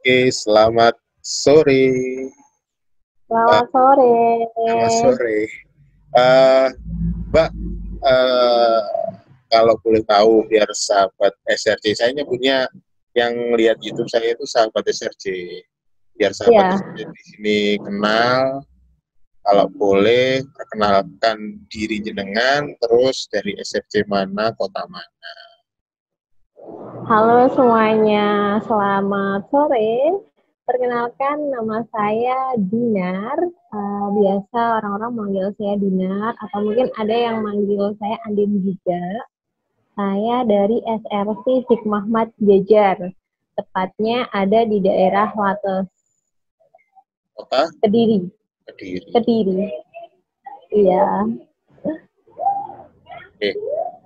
Oke, selamat sore. Selamat sore. Selamat sore. Mbak, kalau boleh tahu biar sahabat SRC, saya punya yang lihat YouTube saya itu sahabat SRC. Biar sahabat SRC di sini kenal, kalau boleh perkenalkan diri jenengan, terus dari SRC mana, kota mana. Halo semuanya, selamat sore. Perkenalkan, nama saya Dinar. Biasa orang-orang manggil saya Dinar, atau mungkin ada yang manggil saya Andin juga. Saya dari SRC Hikmah Mat Jajar. Tepatnya ada di daerah Wates. Kota? Kediri. Kediri. Iya. Oke.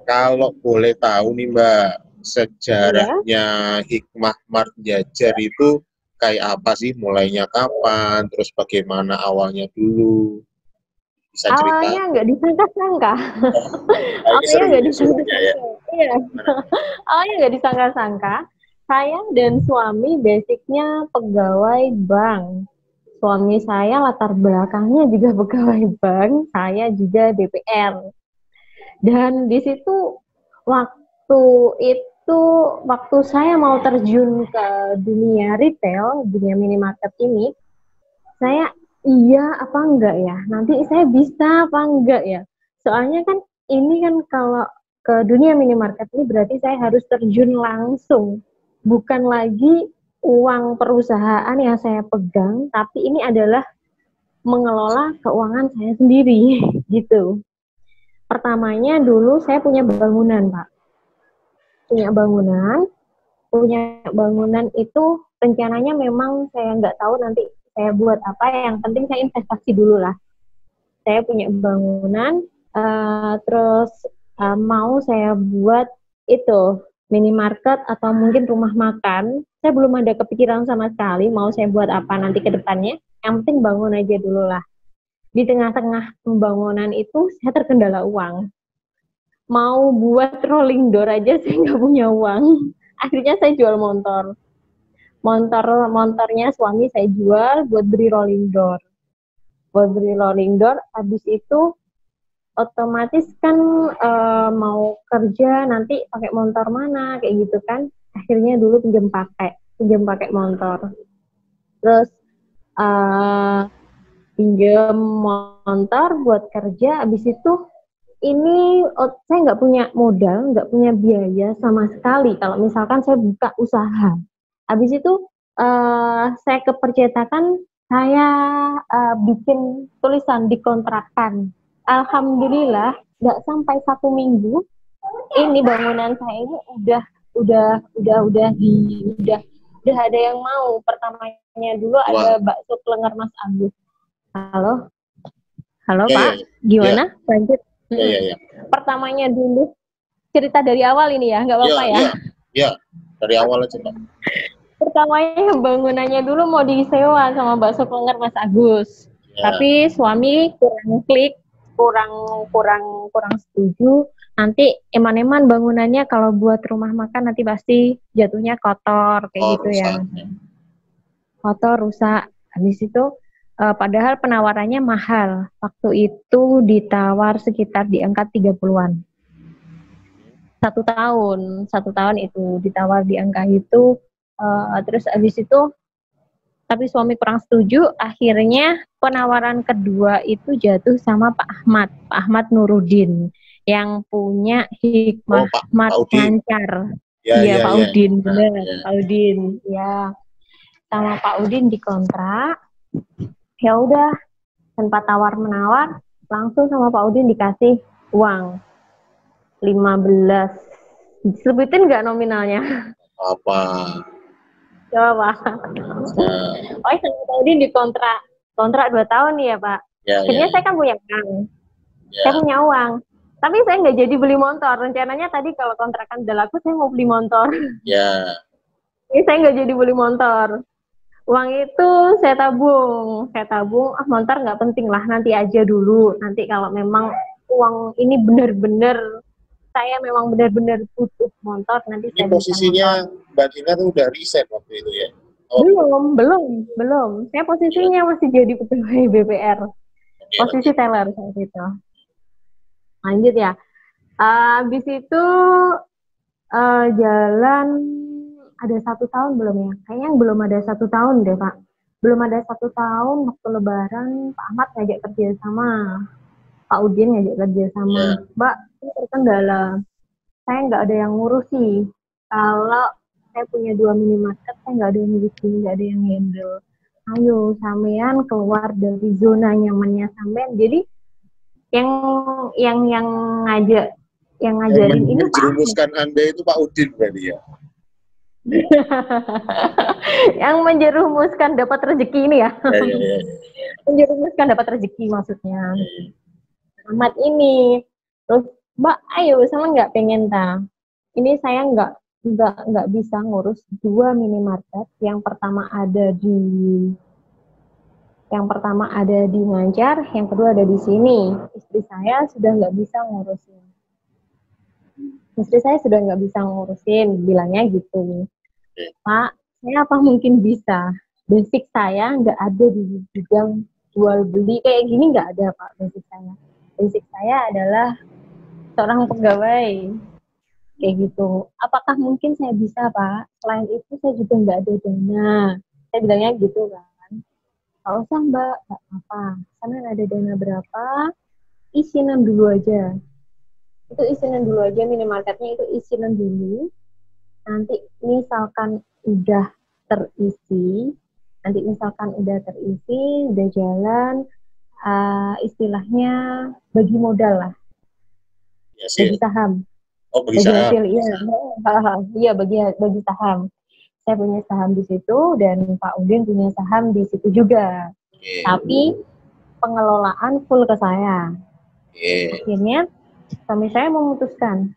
Kalau boleh tahu nih Mbak, sejarahnya Hikmah Mat Jajar itu kayak apa sih? Mulainya kapan? Terus bagaimana awalnya dulu? Bisa cerita? Awalnya nggak disangka-sangka. Awalnya nggak disangka-sangka. Iya. Awalnya nggak disangka-sangka. Saya dan suami basicnya pegawai bank. Suami saya latar belakangnya juga pegawai bank. Saya juga BPR. Dan di situ waktu saya mau terjun ke dunia retail, dunia minimarket ini, saya iya apa enggak ya? Nanti saya bisa apa enggak ya? Soalnya kan ini kan kalau ke dunia minimarket ini berarti saya harus terjun langsung. Bukan lagi uang perusahaan yang saya pegang, tapi ini adalah mengelola keuangan saya sendiri gitu. Pertamanya dulu saya punya bangunan, Pak. Punya bangunan itu rencananya memang saya nggak tahu nanti saya buat apa, yang penting saya investasi dulu lah. Saya punya bangunan, terus mau saya buat itu minimarket atau mungkin rumah makan. Saya belum ada kepikiran sama sekali mau saya buat apa nanti ke depannya. Yang penting bangun aja dulu lah. Di tengah-tengah pembangunan itu saya terkendala uang. Mau buat rolling door aja saya nggak punya uang. Akhirnya saya jual motor. Motornya suami saya jual buat beli rolling door. Habis itu otomatis kan mau kerja nanti pakai motor mana kayak gitu kan. Akhirnya dulu pinjam pakai motor. Terus pinjam motor buat kerja. Habis itu ini saya nggak punya modal, nggak punya biaya sama sekali kalau misalkan saya buka usaha. Habis itu saya ke percetakan, saya bikin tulisan dikontrakkan. Alhamdulillah nggak sampai 1 minggu ini bangunan saya ini udah ada yang mau. Pertamanya dulu ada bakso Klenger Mas Agus. Halo Pak, gimana? Lanjut. Iya. Pertamanya dulu, cerita dari awal ini ya, nggak apa-apa ya? Iya, dari awal aja Pak. Pertamanya bangunannya dulu mau disewa sama bakso Klenger Mas Agus, tapi suami kurang setuju. Nanti eman-eman bangunannya kalau buat rumah makan nanti pasti jatuhnya kotor kayak gitu ya. Kotor, rusak. Habis itu padahal penawarannya mahal. Waktu itu ditawar sekitar di angka 30-an. 1 tahun itu ditawar di angka itu. Terus habis itu, tapi suami kurang setuju. Akhirnya penawaran kedua itu jatuh sama Pak Ahmad Nuruddin yang punya Hikmah Mat Lancar. Iya, Pak Udin, benar. Pak Udin, ya. Sama Pak Udin dikontrak. Ya udah, tanpa tawar menawar, langsung sama Pak Udin dikasih uang 15. Sebutin nggak nominalnya? Apa? Coba. Nah, Oh, sama Udin kontrak 2 tahun nih ya Pak. Akhirnya saya kan punya uang. Saya punya uang. Tapi saya nggak jadi beli motor. Rencananya tadi kalau kontrakan udah laku, saya mau beli motor. Ya. Ini saya nggak jadi beli motor. Uang itu saya tabung. Motor nggak penting lah, nanti aja dulu. Nanti kalau memang uang ini benar-benar, saya memang benar-benar butuh motor, nanti Ini saya posisinya Mbak Dina tuh udah resign waktu itu ya? Oh. Belum. Saya posisinya masih jadi pegawai BPR. Posisi teller saat itu. Lanjut ya. Habis itu jalan ada 1 tahun belum ya? Kayaknya belum ada 1 tahun deh Pak. Belum ada 1 tahun waktu Lebaran Pak Ahmad ngajak kerja sama, Pak Udin ngajak kerja sama. Mbak, ini terkendala. Saya nggak ada yang ngurusi. Kalau saya punya 2 minimarket, saya nggak ada yang ngurusi, nggak ada yang handle. Ayo, sampean keluar dari zona nyamannya sampean. Jadi yang ngajak, yang ngajarin ini Pak. Menjerumuskan Anda itu Pak Udin berarti ya? Yang menjerumuskan dapat rezeki ini ya. Menjerumuskan dapat rezeki maksudnya. Ahmad ini. Terus, Mbak, ayo sama nggak pengen ta? Ini saya nggak bisa ngurus 2 minimarket. Yang pertama ada di Ngancar, yang kedua ada di sini. Istri saya sudah nggak bisa ngurusin, bilangnya gitu. Pak, saya apa mungkin bisa? Basic saya nggak ada di bidang jual beli kayak gini, nggak ada Pak basic saya. Basic saya adalah seorang pegawai kayak gitu. Apakah mungkin saya bisa Pak? Selain itu saya juga nggak ada dana. Saya bilangnya gitu kan. Nggak usah Mbak, nggak apa-apa. Sana ada dana berapa? Isinan dulu aja. Itu isinan dulu aja, minimarketnya itu isinan dulu. Nanti misalkan udah terisi, udah jalan, istilahnya bagi modal lah. Bagi saham. Oh, bagi saham. Hasil, iya, bagi saham. Saya punya saham di situ dan Pak Udin punya saham di situ juga. Tapi pengelolaan full ke saya. Akhirnya suami saya memutuskan,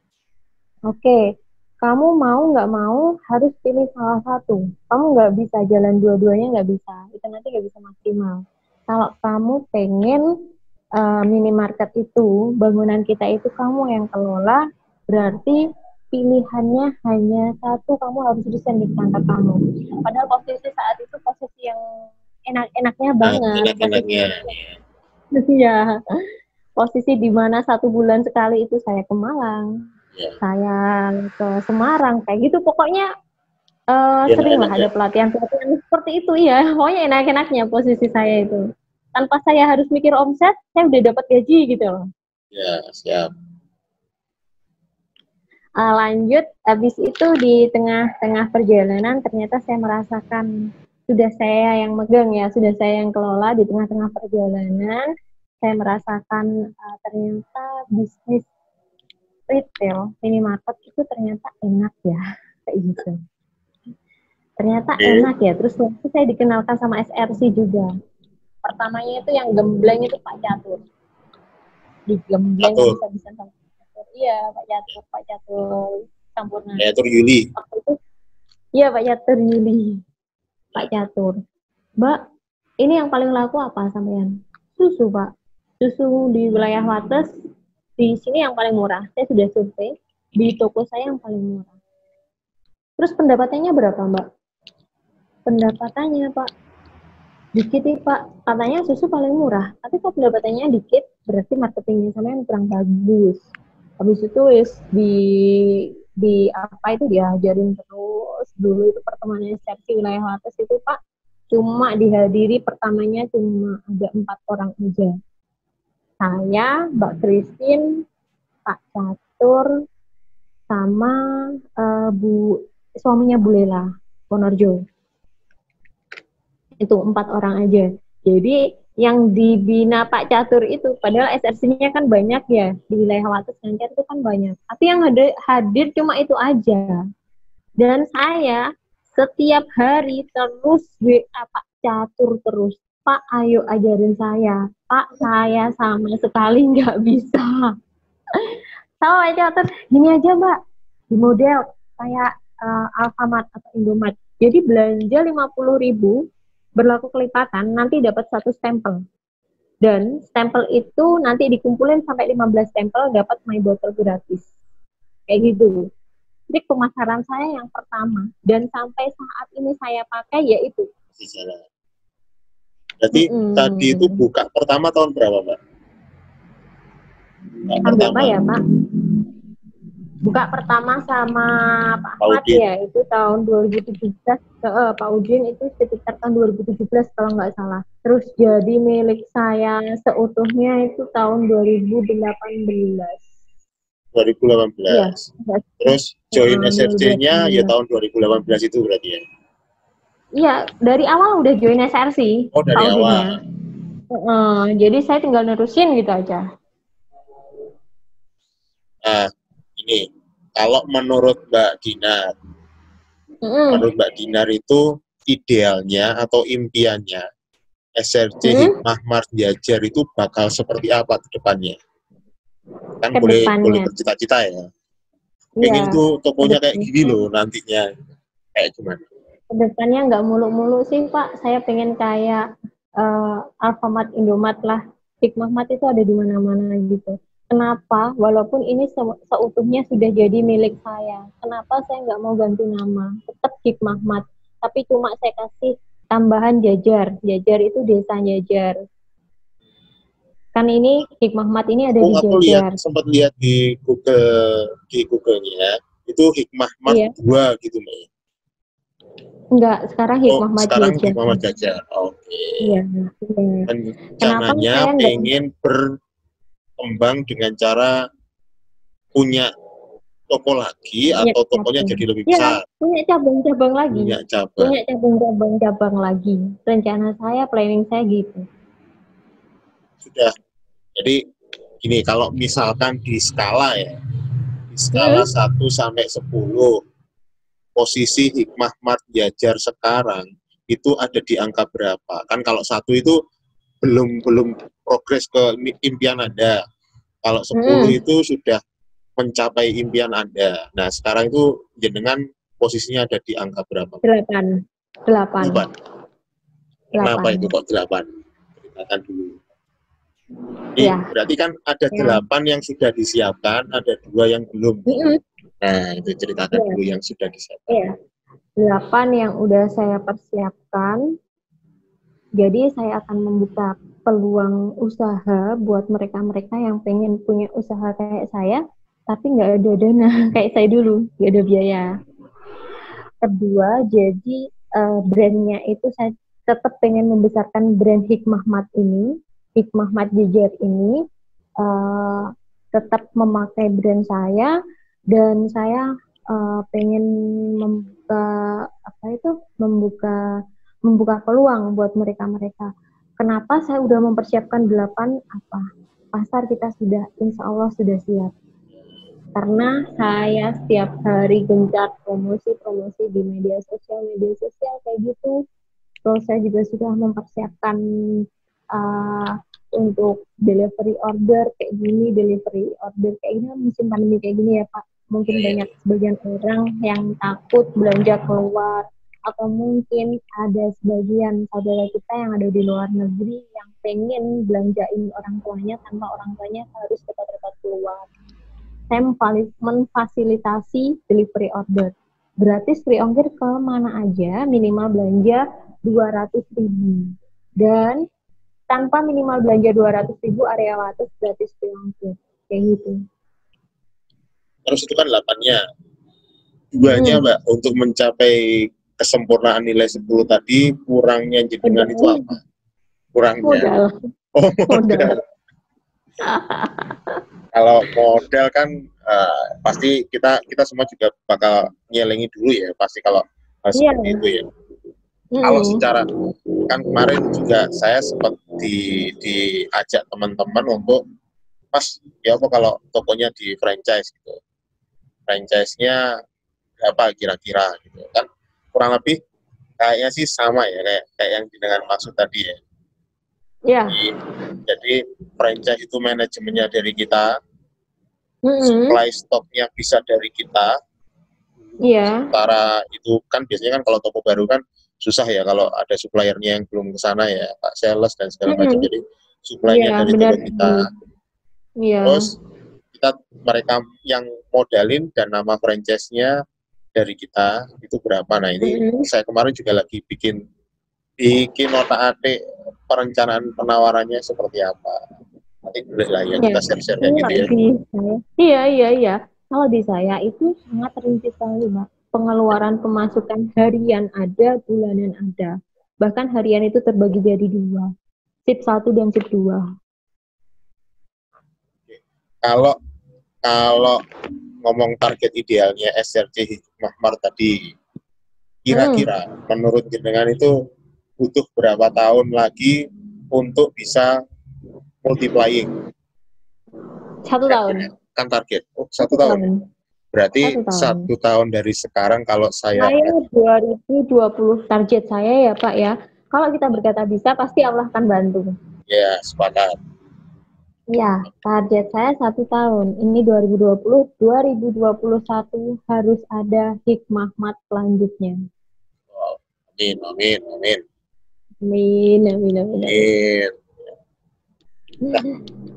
oke, kamu mau nggak mau harus pilih salah satu. Kamu nggak bisa jalan dua-duanya, nggak bisa. Itu nanti nggak bisa maksimal. Kalau kamu pengen minimarket itu, bangunan kita itu kamu yang kelola, berarti pilihannya hanya satu, kamu harus resign di kantor kamu. Padahal posisi saat itu posisi yang enak-enaknya banget. Iya. Posisi di mana 1 bulan sekali itu saya ke Malang, saya ke Semarang, kayak gitu. Pokoknya sering lah ada pelatihan seperti itu ya. Pokoknya enak-enaknya posisi saya itu. Tanpa saya harus mikir omset, saya udah dapat gaji gitu loh. Ya, siap. Lanjut, habis itu di tengah-tengah perjalanan ternyata saya merasakan, sudah saya yang megang ya, sudah saya yang kelola. Di tengah-tengah perjalanan saya merasakan ternyata bisnis retail minimarket itu ternyata enak ya, kayak gitu. Ternyata enak ya. Terus waktu saya dikenalkan sama SRC juga. Pertamanya itu yang gembleng itu Pak Catur. Di gembleng bisa sama Pak Catur. Iya, Pak Catur Sampurna. Catur Yuli. Iya, Pak Catur Yuli. Pak Catur. Mbak, ini yang paling laku apa sampean? Susu, Pak. Susu di wilayah Wates, di sini yang paling murah. Saya sudah survei, di toko saya yang paling murah. Terus pendapatannya berapa, Mbak? Pendapatannya, Pak, dikit nih, Pak. Katanya susu paling murah. Tapi kalau pendapatannya dikit, berarti marketingnya sama yang kurang bagus. Habis itu di apa itu diajarin terus. Dulu itu pertemuan SRC wilayah Wates itu, Pak, cuma dihadiri pertamanya cuma ada 4 orang aja. Saya, Mbak Christine, Pak Catur, sama suaminya Bu Lela, Ponorjo. Itu 4 orang aja. Jadi yang dibina Pak Catur itu, padahal SRC-nya kan banyak ya, di wilayah Wates Ngancar itu kan banyak. Tapi yang hadir cuma itu aja. Dan saya Setiap hari terus WA Pak Catur terus. Pak, ayo ajarin saya. Pak, saya sama sekali nggak bisa. Sama Pak Catur, gini aja Mbak, di model kayak Alfamart atau Indomart. Jadi belanja 50.000 berlaku kelipatan, nanti dapat 1 stempel. Dan stempel itu nanti dikumpulin sampai 15 stempel, dapat my bottle gratis. Kayak gitu. Jadi pemasaran saya yang pertama dan sampai saat ini saya pakai yaitu. Berarti tadi itu buka pertama tahun berapa, Mbak? Tahun berapa ya, Pak? Buka pertama sama Pak Ahmad ya, itu tahun 2017. Pak Udin itu sekitar tahun 2017 kalau nggak salah. Terus jadi milik saya seutuhnya itu tahun 2018. 2018. Ya. Terus join SRC-nya ya tahun 2018 itu berarti ya? Iya, dari awal udah join SRC. Oh, dari awal. Jadi saya tinggal nerusin gitu aja. Nah, ini kalau menurut Mbak Dinar, menurut Mbak Dinar itu idealnya atau impiannya SRC Hikmah Mart Jajar itu bakal seperti apa ke depannya? Kan boleh bercita-cita ya. Pengen tuh tokonya kayak gini loh nantinya. Kayak gimana? Kedepannya nggak muluk-muluk sih Pak. Saya pengen kayak Alfamart, Indomart lah. Hikmah Mart itu ada di mana-mana gitu. Kenapa? Walaupun ini seutuhnya sudah jadi milik saya. Kenapa saya nggak mau ganti nama? Tetap Hikmah Mart. Tapi cuma saya kasih tambahan Jajar. Jajar itu desa Jajar. Kan ini Hikmah Mart ini ada di Jajar. Sempat lihat di Google-nya itu Hikmah Mart 2 gitu Mbak. Enggak, sekarang Hikmah Mart sekarang Jajar. Hikmah Mart Jajar. Oke. Iya. Rencananya pengen berkembang dengan cara punya toko lagi atau tokonya jadi lebih besar. Punya cabang-cabang lagi. Punya cabang-cabang lagi. Rencana saya, planning saya gitu. Sudah. Jadi gini, kalau misalkan di skala ya, di skala 1 sampai 10, posisi Hikmah Mart Jajar sekarang itu ada di angka berapa? Kan kalau 1 itu belum progres ke impian Anda. Kalau 10 itu sudah mencapai impian Anda. Nah, sekarang itu jenengan posisinya ada di angka berapa? 8. Kenapa itu kok 8? Ceritakan dulu. Berarti kan ada 8 yang sudah disiapkan, ada 2 yang belum. Nah, itu ceritakan dulu yang sudah disiapkan. 8 yang udah saya persiapkan. Jadi saya akan membuka peluang usaha buat mereka-mereka yang pengen punya usaha kayak saya, tapi nggak ada dana kayak saya dulu, nggak ada biaya. Kedua, jadi brandnya itu saya tetap pengen membesarkan brand Hikmah Mart ini. Hikmah Mart Jajar ini tetap memakai brand saya dan saya pengen membuka peluang buat mereka-mereka. Kenapa saya udah mempersiapkan 8 apa? Pasar kita sudah insya Allah sudah siap. Karena saya setiap hari gencar promosi di media sosial kayak gitu. Terus saya juga sudah mempersiapkan untuk delivery order kayak gini musim pandemi kayak gini ya Pak. Mungkin banyak sebagian orang yang takut belanja keluar, atau mungkin ada sebagian saudara kita yang ada di luar negeri yang pengen belanjain orang tuanya tanpa orang tuanya harus dekat-dekat keluar. Saya memfasilitasi delivery order. Gratis free ongkir ke mana aja, minimal belanja 200.000. Dan tanpa minimal belanja 200.000 area Wates gratis free ongkir. Kayak gitu. Terus itu kan 8-nya. 2-nya Mbak, untuk mencapai kesempurnaan nilai 10 tadi, kurangnya jenengan itu apa? Kurangnya? Modal. Oh, modal. Kalau modal kan pasti kita semua juga bakal nyelengi dulu ya, pasti kalau seperti itu ya. Kalau secara, kan kemarin juga saya sempat diajak teman-teman untuk, Mas, ya apa kalau tokonya di franchise gitu. Franchise-nya berapa kira-kira gitu kan. kurang lebih kayaknya sih sama ya kayak yang dengan maksud tadi ya. Iya. Jadi franchise itu manajemennya dari kita, Mm-mm. supply stoknya bisa dari kita. Iya. Sementara itu kan biasanya kan kalau toko baru kan susah ya kalau ada suppliernya yang belum ke sana ya, Pak sales dan segala macam. Jadi supply-nya Iya, dari benar. toko kita. Iya. Terus mereka yang modalin dan nama franchise-nya dari kita itu berapa. Nah ini saya kemarin juga lagi bikin nota atik perencanaan penawarannya seperti apa. Nanti boleh lah ya kita share-share kayak gitu ya. Iya. Kalau di saya itu sangat rinci sekali, Mbak. Pengeluaran pemasukan harian ada, bulanan ada. Bahkan harian itu terbagi jadi 2. Sip 1 dan sip 2. Kalau ngomong target idealnya SRC Hikmah tadi, kira-kira menurut jenengan itu butuh berapa tahun lagi untuk bisa multiplying? 1 tahun. Kan target. 1 tahun. Berarti 1 tahun dari sekarang kalau saya 2020 target saya ya Pak ya. Kalau kita berkata bisa, pasti Allah akan bantu. Ya, sepakat. Ya, target saya 1 tahun. Ini 2020, 2021 harus ada Hikmah Mat selanjutnya. Wow. Amin. Amin.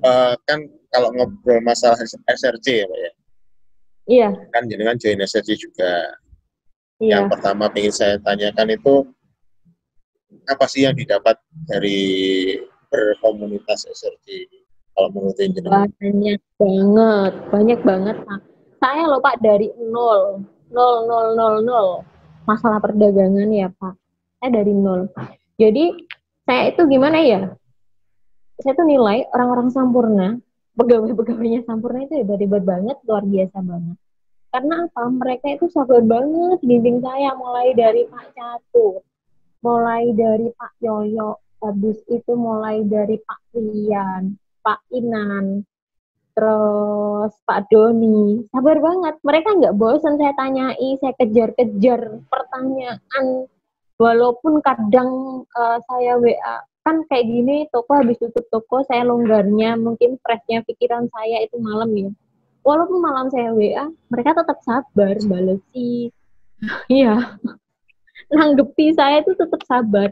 Nah, kan kalau ngobrol masalah SRC ya Pak ya. Iya. Kan jenengan join SRC juga. Iya. Yang pertama ingin saya tanyakan itu apa sih yang didapat dari berkomunitas SRC? Kalau menurut jenengan? Banyak banget Pak. Saya loh Pak dari nol masalah perdagangan ya Pak. Saya dari nol. Jadi saya itu gimana ya? Saya tuh nilai orang-orang Sampurna, pegawai-pegawainya Sampurna itu hebat-hebat banget, luar biasa banget. Karena apa? Mereka itu sabar banget bimbing saya, mulai dari Pak Catur, mulai dari Pak Yoyo, habis itu mulai dari Pak Rian, Pak Inan, terus Pak Doni, sabar banget. Mereka nggak bosan saya tanyai, saya kejar-kejar pertanyaan, walaupun kadang saya WA, kan kayak gini, toko habis tutup toko, saya longgarnya, mungkin freshnya pikiran saya itu malam ya. Walaupun malam saya WA, mereka tetap sabar, balesi, iya, nanggepi saya itu tetap sabar.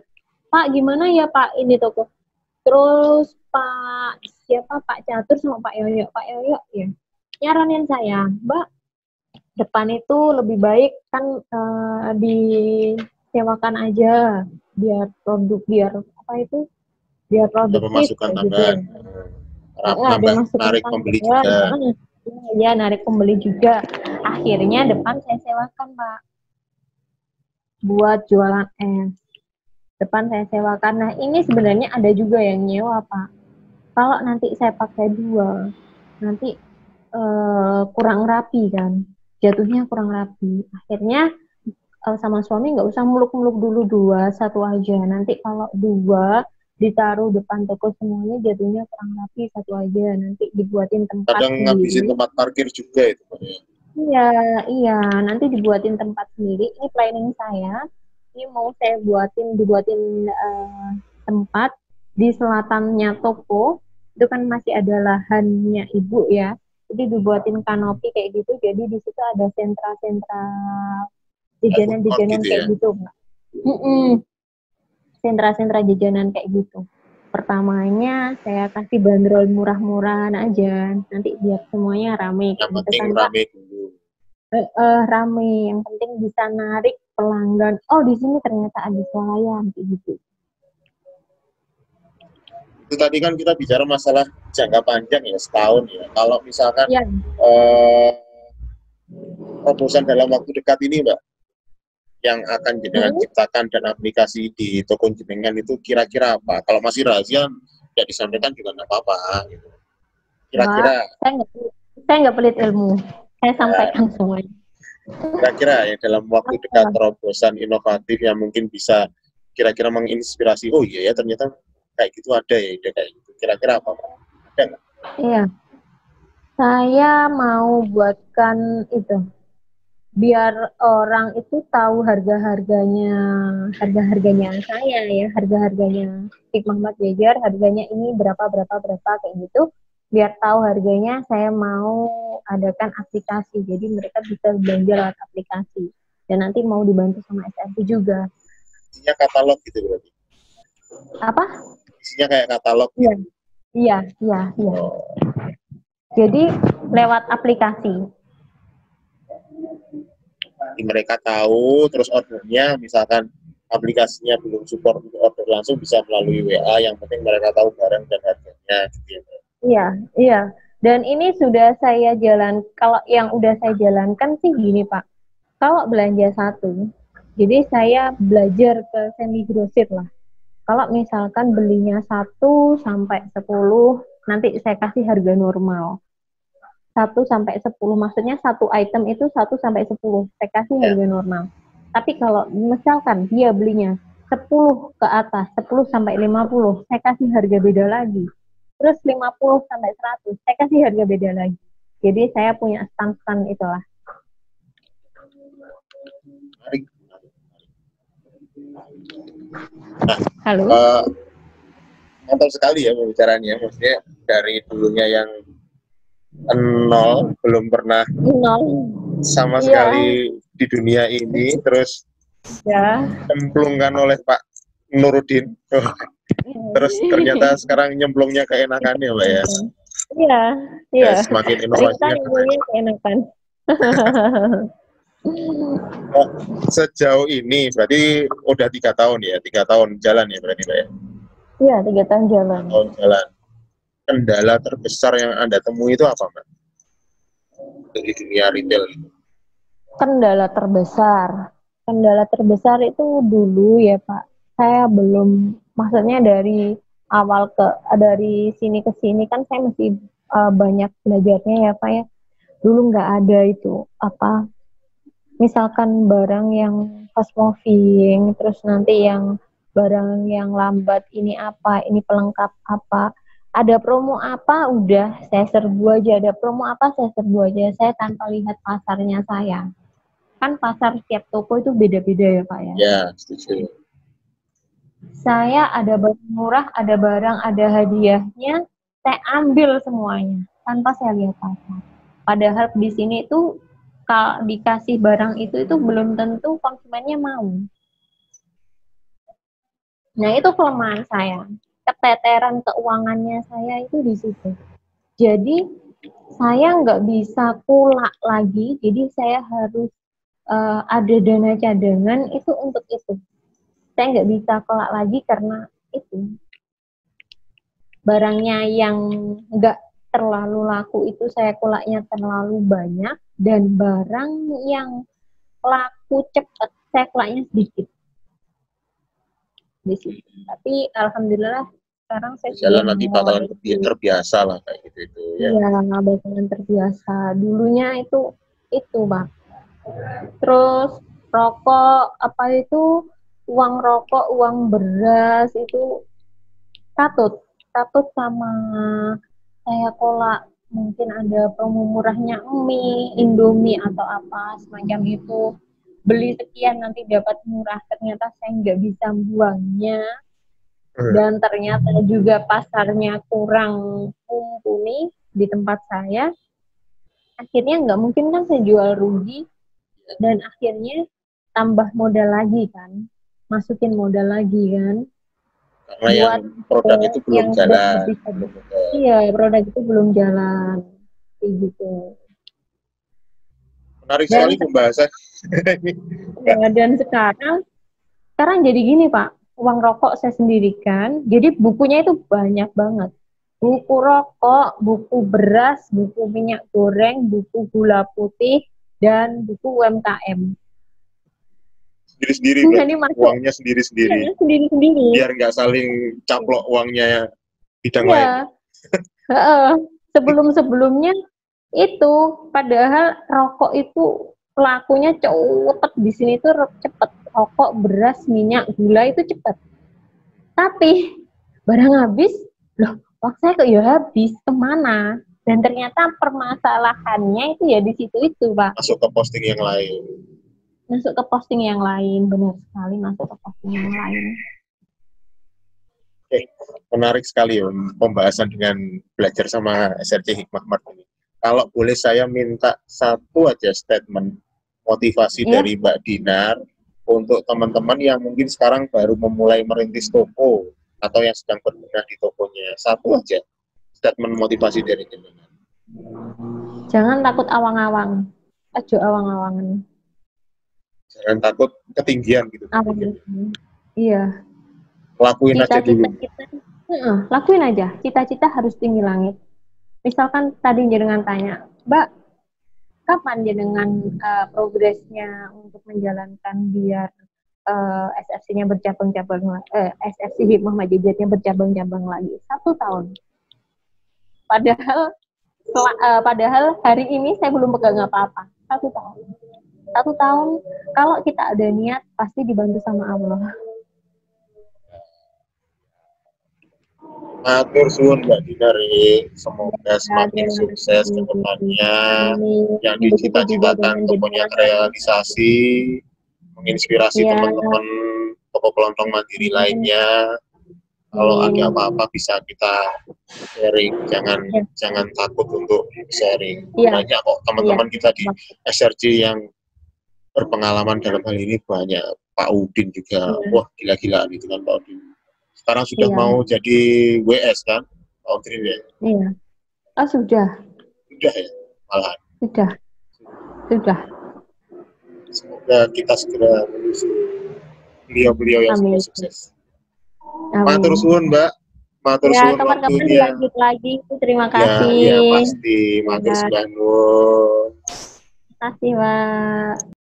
Pak, gimana ya Pak ini toko? Terus Pak Catur sama Pak Yoyo ya nyaranin saya, Mbak, depan itu lebih baik kan disewakan aja biar produktif Pemasukan kayak gitu tambahan. Narik pembeli juga. Ya, narik pembeli juga. Akhirnya depan saya sewakan Pak buat jualan es. Depan saya sewakan. Nah, ini sebenarnya ada juga yang nyewa, Pak. Kalau nanti saya pakai 2, nanti kurang rapi kan. Jatuhnya kurang rapi. Akhirnya sama suami nggak usah muluk-muluk dulu 2, 1 aja. Nanti kalau 2 ditaruh depan toko semuanya jatuhnya kurang rapi, 1 aja. Nanti dibuatin tempat kadang sendiri. ngabisin tempat parkir juga itu. Iya. Nanti dibuatin tempat sendiri. Ini planning saya. Ini mau saya dibuatin tempat di selatannya toko. Itu kan masih ada lahannya ibu ya. Jadi dibuatin kanopi kayak gitu. Jadi di situ ada sentra-sentra jajanan-jajanan gitu kayak ya? gitu. Sentra-sentra jajanan kayak gitu. Pertamanya saya kasih bandrol murah-murahan aja. Nanti biar semuanya rame. Yang penting rame dulu. Rame, yang penting bisa narik pelanggan. Oh, di sini ternyata ada swalayan kayak gitu. Itu tadi kan kita bicara masalah jangka panjang ya, setahun ya. Kalau misalkan ya. Proposan dalam waktu dekat ini Mbak, yang akan jenengan ciptakan dan aplikasi di toko jenengan itu kira-kira apa? Kalau masih rahasia, tidak disampaikan juga nggak apa-apa. Gitu. Kira-kira? Saya nggak pelit ilmu. Saya sampaikan semuanya. Kira-kira ya dalam waktu dekat terobosan inovatif yang mungkin bisa kira-kira menginspirasi. Oh iya ya ternyata kayak gitu ada ya ide kayak gitu. Kira-kira apa Pak? Ada nggak? Iya. Saya mau buatkan itu biar orang itu tahu harga-harganya saya ya, harga-harganya Tik Muhammad Jajar, harganya ini berapa kayak gitu. Biar tahu harganya, saya mau adakan aplikasi. Jadi mereka bisa belanja lewat aplikasi. Dan nanti mau dibantu sama SRT juga. Isinya katalog gitu berarti. Apa? Isinya kayak katalog Iya. gitu. Iya. Jadi lewat aplikasi. Mereka tahu, terus ordernya misalkan aplikasinya belum support untuk order langsung, bisa melalui WA, yang penting mereka tahu barang dan harganya gitu ya. Iya. Dan ini sudah saya kalau yang udah saya jalankan sih gini Pak, kalau belanja satu, jadi saya belajar ke semi grosir lah. Kalau misalkan belinya 1 sampai 10, nanti saya kasih harga normal. 1 sampai 10, maksudnya satu item itu 1 sampai 10, saya kasih harga normal. Tapi kalau misalkan dia belinya 10 ke atas, 10 sampai 50, saya kasih harga beda lagi. Terus 50 sampai 100, saya kasih harga beda lagi. Jadi saya punya stand itulah. Nah, halo. mantap sekali ya pembicaraannya, maksudnya dari dulunya yang nol, belum pernah sama sekali di dunia ini, terus cemplungkan oleh Pak Nurudin, terus ternyata sekarang nyemplungnya keenakan ya Mbak ya. Iya. Semakin inovasinya keenakan. Sejauh ini berarti udah 3 tahun ya, 3 tahun jalan ya berarti Mbak ya? Iya, 3 tahun jalan. Kendala terbesar yang Anda temui itu apa Mbak? Di dunia retail itu. Kendala terbesar itu dulu ya Pak, saya belum, maksudnya dari sini ke sini kan saya masih banyak belajarnya ya Pak ya. Dulu nggak ada itu misalkan barang yang fast moving, terus nanti yang barang yang lambat, ini pelengkap apa, ada promo apa, udah saya serbu aja, ada promo apa saya serbu aja, saya tanpa lihat pasarnya saya. Kan pasar setiap toko itu beda-beda ya Pak ya. Ya, setuju. Saya ada barang murah, ada barang, ada hadiahnya, saya ambil semuanya tanpa saya lihat pasar. Padahal di sini itu kalau dikasih barang itu belum tentu konsumennya mau. Nah itu kelemahan saya, keteteran keuangannya saya itu di situ. Jadi saya nggak bisa pula lagi, jadi saya harus ada dana cadangan itu untuk itu. Saya nggak bisa kelak lagi karena itu. Barangnya yang nggak terlalu laku itu saya kelaknya terlalu banyak, dan barang yang laku cepat saya kelaknya sedikit. Di situ. Tapi alhamdulillah sekarang saya jalan nanti bakalan terbiasa lah kayak gitu ya. Iya, bakalan terbiasa. Dulunya itu Bang. Terus rokok uang rokok, uang beras itu katut sama saya kolak, mungkin ada promo murahnya mie, Indomie atau apa semacam itu, beli sekian nanti dapat murah, ternyata saya nggak bisa buangnya, dan ternyata juga pasarnya kurang mumpuni di tempat saya, akhirnya nggak mungkin kan saya jual rugi, dan akhirnya tambah modal lagi kan, masukin modal lagi kan, karena yang produk itu belum jalan. Iya, produk itu belum jalan, kayak gitu. Menarik sekali pembahasan. Dan sekarang jadi gini Pak, uang rokok saya sendirikan, jadi bukunya itu banyak banget. Buku rokok, buku beras, buku minyak goreng, buku gula putih, dan buku UMKM. Sendiri-sendiri, uangnya sendiri-sendiri. Biar nggak saling caplok uangnya bidang lain. Sebelum-sebelumnya itu, padahal rokok itu lakunya cepet di sini tuh cepet. Rokok, beras, minyak, gula itu cepet. Tapi barang habis, loh, waktu saya kok ya habis, kemana? Dan ternyata permasalahannya itu ya di situ itu, Pak. Masuk ke posting yang lain. Masuk ke posting yang lain, benar sekali masuk ke posting yang lain. Oke, menarik sekali ya pembahasan dengan belajar sama SRC Hikmah Mart ini. Kalau boleh saya minta satu aja statement motivasi dari Mbak Dinar untuk teman-teman yang mungkin sekarang baru memulai merintis toko atau yang sedang berbenah di tokonya. Satu aja statement motivasi dari teman-teman. Jangan takut awang-awang. Ajo awang-awangan. Jangan takut ketinggian gitu. Iya. Lakuin aja dulu. Lakuin aja. Cita-cita harus tinggi langit. Misalkan tadi jenengan tanya, Mbak, kapan jenengan progresnya untuk menjalankan biar SFC-nya bercabang-cabang, SFC Hikmah Majidiyah bercabang-cabang lagi? 1 tahun. Padahal hari ini saya belum pegang apa-apa. 1 tahun. 1 tahun, kalau kita ada niat, pasti dibantu sama Allah. Matur suwun Mbak Dinar, semoga semakin sukses ke depannya, yang dicita-citakan tokonya terrealisasi, menginspirasi teman-teman toko kelontong mandiri lainnya. Kalau ada apa-apa bisa kita sharing, jangan takut untuk sharing. Banyak kok teman-teman kita di SRC yang berpengalaman dalam hal ini, banyak. Pak Udin juga, wah gila-gilaan itu kan Pak Udin. Sekarang sudah mau jadi WS kan, Pak Udin ya? Iya. Oh sudah. Sudah ya, malahan. Sudah. Semoga kita segera menuju beliau-beliau yang sudah sukses. Matur suwun Mbak. Matur suwun waktunya. Lanjut lagi. Terima kasih. Ya pasti. Matur suwun. Terima kasih Mbak.